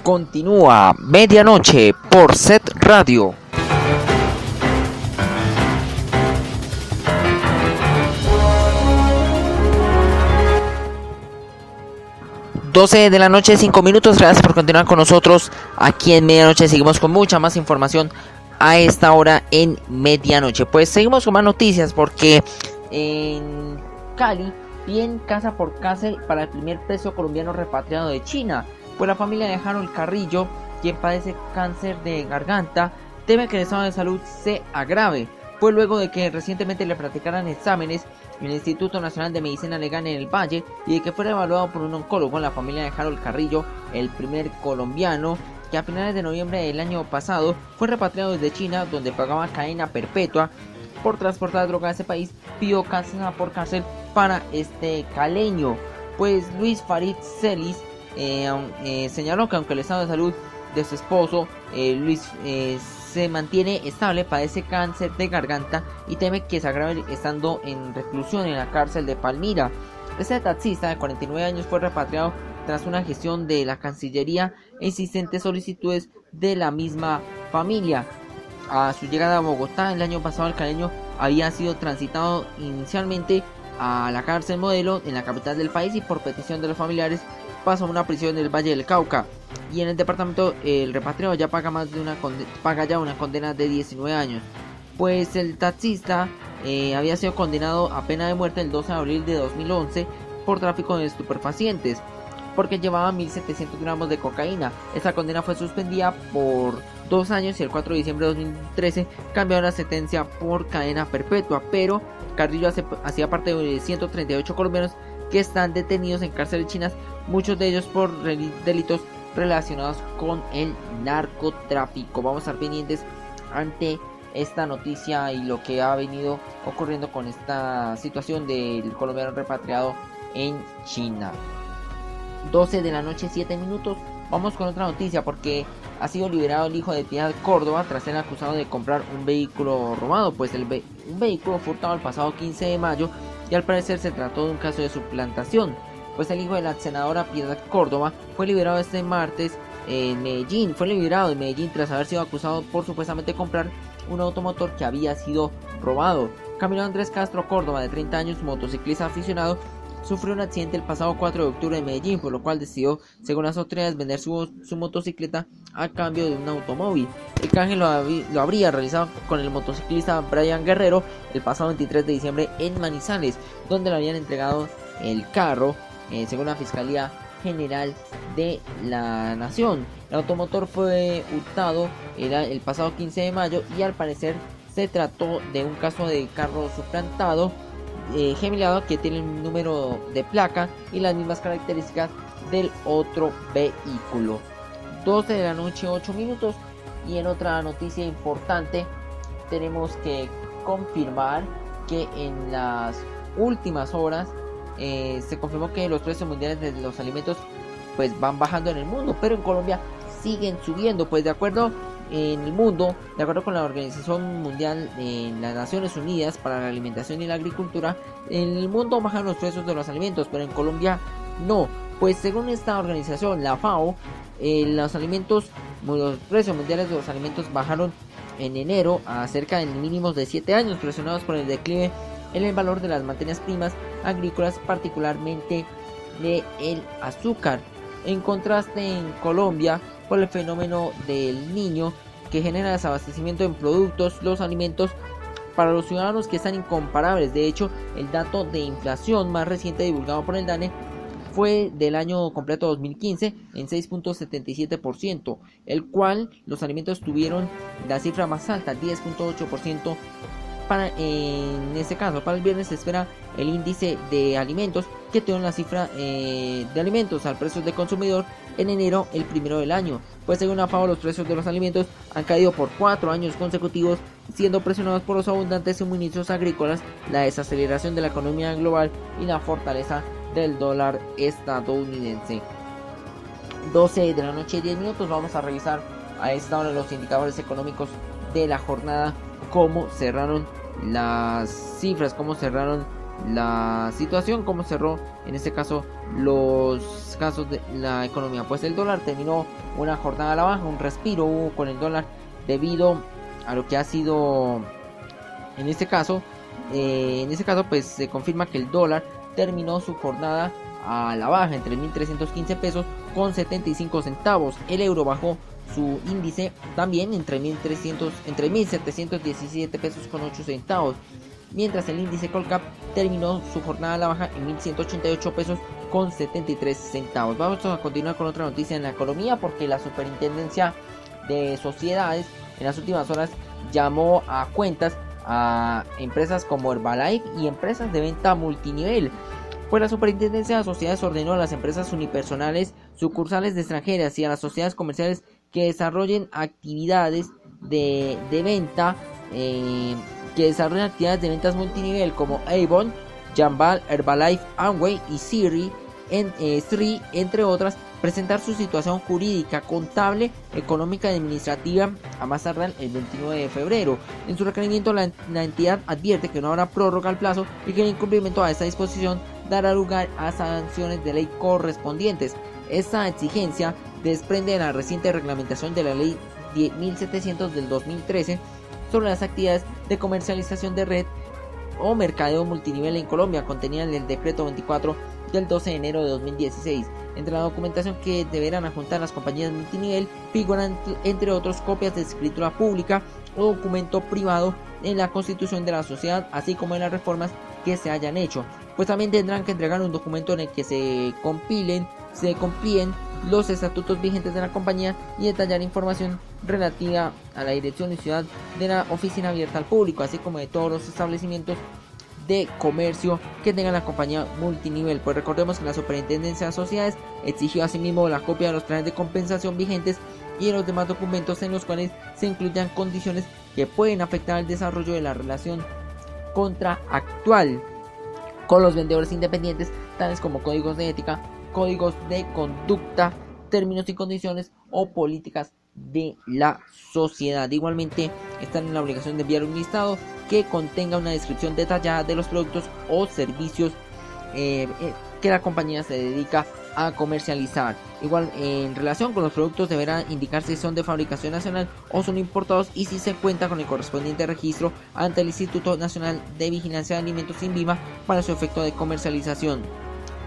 Continúa Medianoche por Set Radio. Doce de la noche, 5 minutos. Gracias por continuar con nosotros aquí en Medianoche. Seguimos con mucha más información a esta hora en Medianoche. Pues seguimos con más noticias porque en Cali piden casa por casa para el primer preso colombiano repatriado de China. Pues la familia de Harold Carrillo, quien padece cáncer de garganta, teme que el estado de salud se agrave. Pues luego de que recientemente le practicaran exámenes en el Instituto Nacional de Medicina Legal en el Valle y de que fuera evaluado por un oncólogo, la familia de Harold Carrillo, el primer colombiano que a finales de noviembre del año pasado fue repatriado desde China, donde pagaba cadena perpetua por transportar droga a ese país, pidió casa por cárcel para este caleño. Pues Luis Farid Celis señaló que aunque el estado de salud de su esposo Luis se mantiene estable, padece cáncer de garganta y teme que se agrave estando en reclusión en la cárcel de Palmira. Este taxista de 49 años fue repatriado tras una gestión de la Cancillería e insistentes solicitudes de la misma familia. A su llegada a Bogotá el año pasado, el caleño había sido transitado inicialmente a la cárcel Modelo en la capital del país y por petición de los familiares pasó a una prisión del Valle del Cauca. Y en el departamento el repatriado ya paga una condena de 19 años. Pues el taxista había sido condenado a pena de muerte el 12 de abril de 2011 por tráfico de estupefacientes, porque llevaba 1.700 gramos de cocaína. Esta condena fue suspendida por 2 años y el 4 de diciembre de 2013 cambiaron la sentencia por cadena perpetua. Pero Carrillo hacía parte de 138 colombianos que están detenidos en cárceles chinas, muchos de ellos por delitos relacionados con el narcotráfico. Vamos a estar pendientes ante esta noticia y lo que ha venido ocurriendo con esta situación del colombiano repatriado en China. 12 de la noche, 7 minutos. Vamos con otra noticia porque ha sido liberado el hijo de Piedad Córdoba tras ser acusado de comprar un vehículo robado. Pues un vehículo fue hurtado el pasado 15 de mayo y al parecer se trató de un caso de suplantación. Pues el hijo de la senadora Piedad Córdoba fue liberado este martes en Medellín. Fue liberado en Medellín tras haber sido acusado por supuestamente comprar un automotor que había sido robado. Camilo Andrés Castro Córdoba, de 30 años, motociclista aficionado, sufrió un accidente el pasado 4 de octubre en Medellín, por lo cual decidió, según las autoridades, vender su motocicleta a cambio de un automóvil. El canje lo habría realizado con el motociclista Brian Guerrero el pasado 23 de diciembre en Manizales, donde le habían entregado el carro, según la Fiscalía General de la Nación. El automotor fue hurtado el pasado 15 de mayo y al parecer se trató de un caso de carro suplantado, gemilado, que tiene el número de placa y las mismas características del otro vehículo. 12 de la noche, 8 minutos. Y en otra noticia importante tenemos que confirmar que en las últimas horas se confirmó que los precios mundiales de los alimentos pues van bajando en el mundo, pero en Colombia siguen subiendo. Pues de acuerdo con la Organización Mundial de las Naciones Unidas para la Alimentación y la Agricultura, en el mundo bajan los precios de los alimentos, pero en Colombia no. Pues según esta organización, la FAO, los precios mundiales de los alimentos bajaron en enero a cerca de mínimos de 7 años, presionados por el declive en el valor de las materias primas agrícolas, particularmente de el azúcar. En contraste, en Colombia, por el fenómeno del Niño, que genera desabastecimiento en productos, los alimentos para los ciudadanos que están incomparables. De hecho, el dato de inflación más reciente divulgado por el DANE fue del año completo 2015 en 6.77%, el cual los alimentos tuvieron la cifra más alta, 10.8%. En este caso, para el viernes se espera el índice de alimentos, que tiene la cifra de alimentos al precio de consumidor en enero, el primero del año. Pues según la FAO, los precios de los alimentos han caído por 4 años consecutivos, siendo presionados por los abundantes suministros agrícolas, la desaceleración de la economía global y la fortaleza del dólar estadounidense. 12 de la noche, 10 minutos. Vamos a revisar a esta hora los indicadores económicos de la jornada, cómo cerraron las cifras, cómo cerraron la situación, cómo cerró en este caso los casos de la economía. Pues el dólar terminó una jornada a la baja, un respiro hubo con el dólar debido a lo que ha sido en este caso pues se confirma que el dólar terminó su jornada a la baja en 3.315 pesos con 75 centavos. El euro bajó su índice también entre 1.717 pesos con 8 centavos, mientras el índice Colcap terminó su jornada a la baja en 1.188 pesos con 73 centavos. Vamos a continuar con otra noticia en la economía, porque la Superintendencia de Sociedades en las últimas horas llamó a cuentas a empresas como Herbalife y empresas de venta multinivel. Pues la Superintendencia de Sociedades ordenó a las empresas unipersonales, sucursales de extranjeras y a las sociedades comerciales que desarrollen actividades de venta, ventas multinivel como Avon, Jambal, Herbalife, Amway y Sri, entre otras, presentar su situación jurídica, contable, económica y administrativa a más tardar el 29 de febrero. En su requerimiento, la entidad advierte que no habrá prórroga al plazo y que el incumplimiento a esta disposición dará lugar a sanciones de ley correspondientes. Esta exigencia desprende de la reciente reglamentación de la ley 10.700 del 2013 sobre las actividades de comercialización de red o mercadeo multinivel en Colombia, contenida en el decreto 24 del 12 de enero de 2016. Entre la documentación que deberán adjuntar las compañías multinivel figuran, entre otros, copias de escritura pública o documento privado en la constitución de la sociedad, así como en las reformas que se hayan hecho. Pues también tendrán que entregar un documento en el que se complíen los estatutos vigentes de la compañía y detallar información relativa a la dirección y ciudad de la oficina abierta al público, así como de todos los establecimientos de comercio que tenga la compañía multinivel. Pues recordemos que la Superintendencia de Sociedades exigió asimismo la copia de los planes de compensación vigentes y de los demás documentos en los cuales se incluyan condiciones que pueden afectar el desarrollo de la relación contractual con los vendedores independientes, tales como códigos de ética, códigos de conducta, términos y condiciones o políticas de la sociedad. Igualmente están en la obligación de enviar un listado que contenga una descripción detallada de los productos o servicios que la compañía se dedica a comercializar. Igual, en relación con los productos, deberá indicar si son de fabricación nacional o son importados y si se cuenta con el correspondiente registro ante el Instituto Nacional de Vigilancia de Alimentos INVIMA para su efecto de comercialización.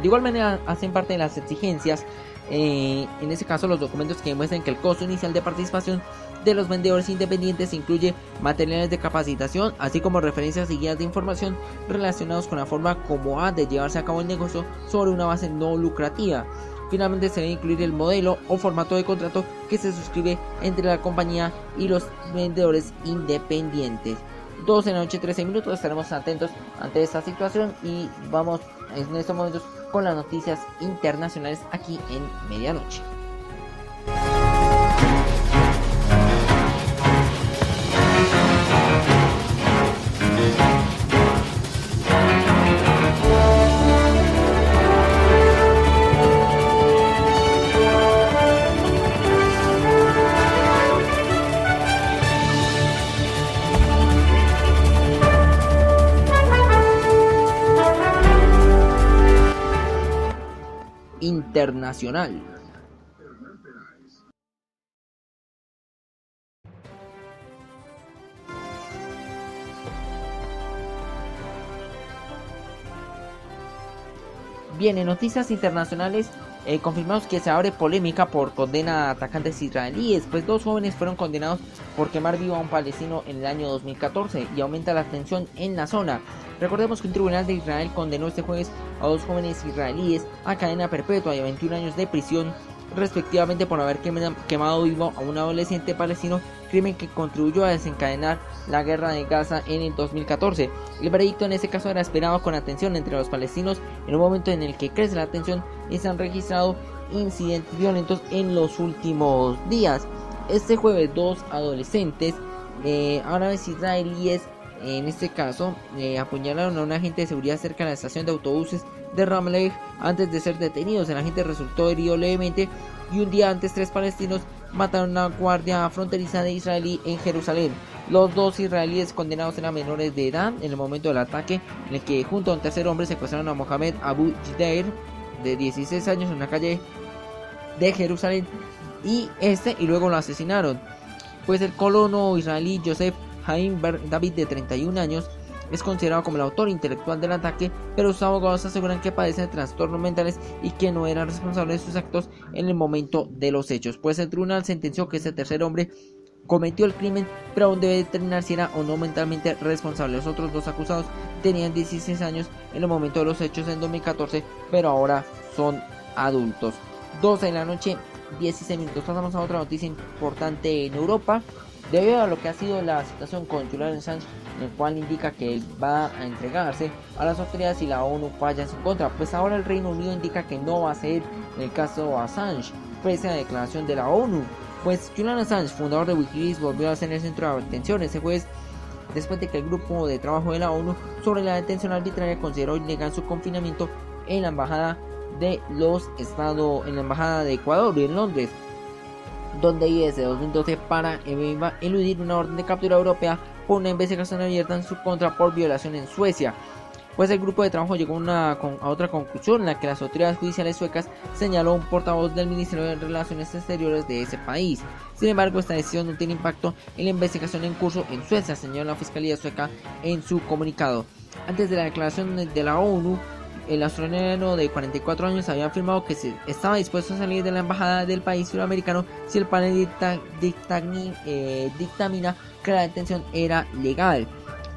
De igual manera, hacen parte de las exigencias en este caso los documentos que demuestren que el costo inicial de participación de los vendedores independientes incluye materiales de capacitación, así como referencias y guías de información relacionados con la forma como ha de llevarse a cabo el negocio sobre una base no lucrativa. Finalmente, se debe incluir el modelo o formato de contrato que se suscribe entre la compañía y los vendedores independientes. 12 de la noche, 13 minutos, estaremos atentos ante esta situación y vamos en estos momentos con las noticias internacionales aquí en Medianoche. Internacional. Bien, en noticias internacionales confirmamos que se abre polémica por condena a atacantes israelíes, pues 2 jóvenes fueron condenados por quemar vivo a un palestino en el año 2014 y aumenta la tensión en la zona. Recordemos que un tribunal de Israel condenó este jueves a 2 jóvenes israelíes a cadena perpetua y a 21 años de prisión respectivamente por haber quemado vivo a un adolescente palestino, crimen que contribuyó a desencadenar la guerra de Gaza en el 2014. El veredicto en este caso era esperado con atención entre los palestinos en un momento en el que crece la tensión y se han registrado incidentes violentos en los últimos días. Este jueves 2 adolescentes árabes israelíes en este caso apuñalaron a un agente de seguridad cerca de la estación de autobuses de Ramallah antes de ser detenidos. El agente resultó herido levemente y un día antes 3 palestinos mataron a una guardia fronteriza de israelí en Jerusalén. Los dos israelíes condenados eran menores de edad en el momento del ataque, en el que junto a un tercer hombre secuestraron a Mohamed Abu Jideir, de 16 años, en una calle de Jerusalén, y luego lo asesinaron. Pues el colono israelí Joseph Haim David, de 31 años, es considerado como el autor intelectual del ataque, pero sus abogados aseguran que padece de trastornos mentales y que no era responsable de sus actos en el momento de los hechos. Pues el tribunal sentenció que ese tercer hombre cometió el crimen, pero aún debe determinar si era o no mentalmente responsable. Los otros dos acusados tenían 16 años en el momento de los hechos en 2014, pero ahora son adultos. 12 de la noche, 16 minutos. Pasamos a otra noticia importante en Europa. Debido a lo que ha sido la situación con Julian Assange, en el cual indica que él va a entregarse a las autoridades y la ONU falla en su contra, pues ahora el Reino Unido indica que no va a ser en el caso Assange, pese a la declaración de la ONU. Pues Julian Assange, fundador de Wikileaks, volvió a ser el centro de atención ese jueves, después de que el grupo de trabajo de la ONU sobre la detención arbitraria consideró ilegal su confinamiento en la embajada de Ecuador en Londres, donde desde 2012 para eludir una orden de captura europea por una investigación abierta en su contra por violación en Suecia. Pues el grupo de trabajo llegó a otra conclusión, en la que las autoridades judiciales suecas señaló un portavoz del Ministerio de Relaciones Exteriores de ese país. Sin embargo, esta decisión no tiene impacto en la investigación en curso en Suecia, señaló la Fiscalía sueca en su comunicado. Antes de la declaración de la ONU, el australiano de 44 años había afirmado que estaba dispuesto a salir de la embajada del país sudamericano si el panel dictamina que la detención era legal.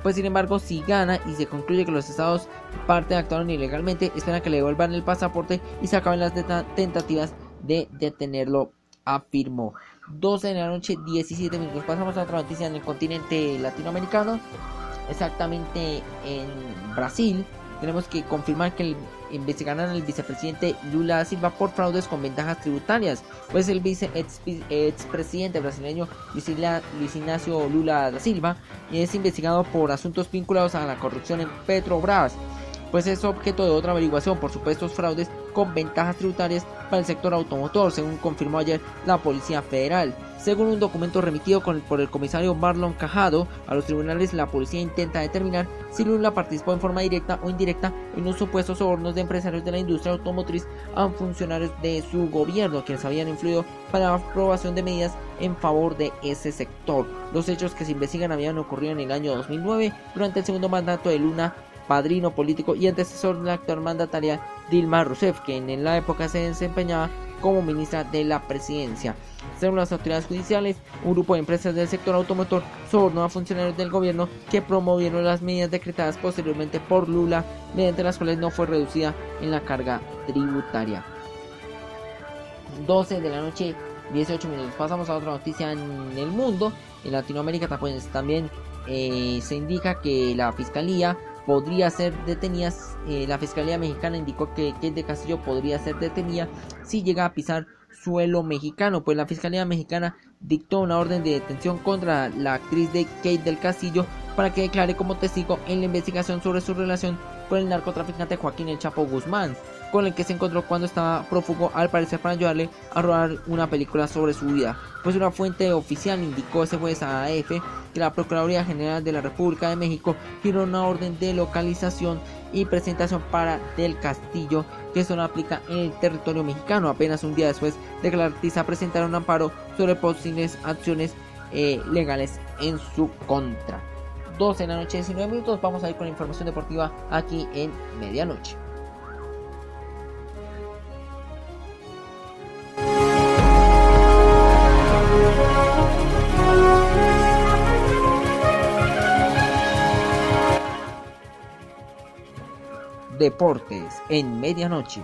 Pues sin embargo, si gana y se concluye que los estados parte actuaron ilegalmente, esperan que le devuelvan el pasaporte y se acaben las tentativas de detenerlo, afirmó. 12 de la noche, 17 minutos. Pasamos a otra noticia en el continente latinoamericano, exactamente en Brasil. Tenemos que confirmar que investigarán al vicepresidente Lula da Silva por fraudes con ventajas tributarias. Pues el expresidente brasileño Luis Inácio Lula da Silva es investigado por asuntos vinculados a la corrupción en Petrobras. Pues es objeto de otra averiguación por supuestos fraudes con ventajas tributarias para el sector automotor, según confirmó ayer la Policía Federal. Según un documento remitido por el comisario Marlon Cajado a los tribunales, la policía intenta determinar si Lula participó en forma directa o indirecta en los supuestos sobornos de empresarios de la industria automotriz a funcionarios de su gobierno, quienes habían influido para la aprobación de medidas en favor de ese sector. Los hechos que se investigan habían ocurrido en el año 2009, durante el segundo mandato de Lula, padrino político y antecesor de la actual mandataria Dilma Rousseff, que en la época se desempeñaba como ministra de la presidencia. Según las autoridades judiciales, un grupo de empresas del sector automotor sobornó a funcionarios del gobierno que promovieron las medidas decretadas posteriormente por Lula, mediante las cuales no fue reducida en la carga tributaria. 12 de la noche, 18 minutos. Pasamos a otra noticia en el mundo. En Latinoamérica pues, también se indica que la Fiscalía podría ser detenida. La Fiscalía Mexicana indicó que Kate del Castillo podría ser detenida si llega a pisar suelo mexicano, pues la Fiscalía Mexicana dictó una orden de detención contra la actriz de Kate del Castillo para que declare como testigo en la investigación sobre su relación con el narcotraficante Joaquín El Chapo Guzmán, con el que se encontró cuando estaba prófugo, al parecer para ayudarle a rodar una película sobre su vida. Pues una fuente oficial indicó ese jueves a AF que la Procuraduría General de la República de México giró una orden de localización y presentación para Del Castillo, que eso no aplica en el territorio mexicano, apenas un día después de que la artista presentara un amparo sobre posibles acciones legales en su contra. 12 de la noche, 19 minutos. Vamos a ir con la información deportiva aquí en Medianoche. Deportes en Medianoche.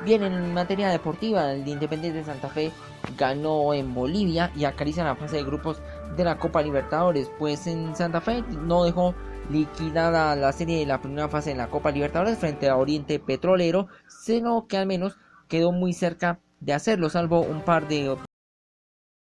Bien, en materia deportiva, el Independiente de Santa Fe ganó en Bolivia y acaricia la fase de grupos de la Copa Libertadores. Pues en Santa Fe no dejó liquidada la serie de la primera fase de la Copa Libertadores frente a Oriente Petrolero, sino que al menos quedó muy cerca de hacerlo, salvo un par de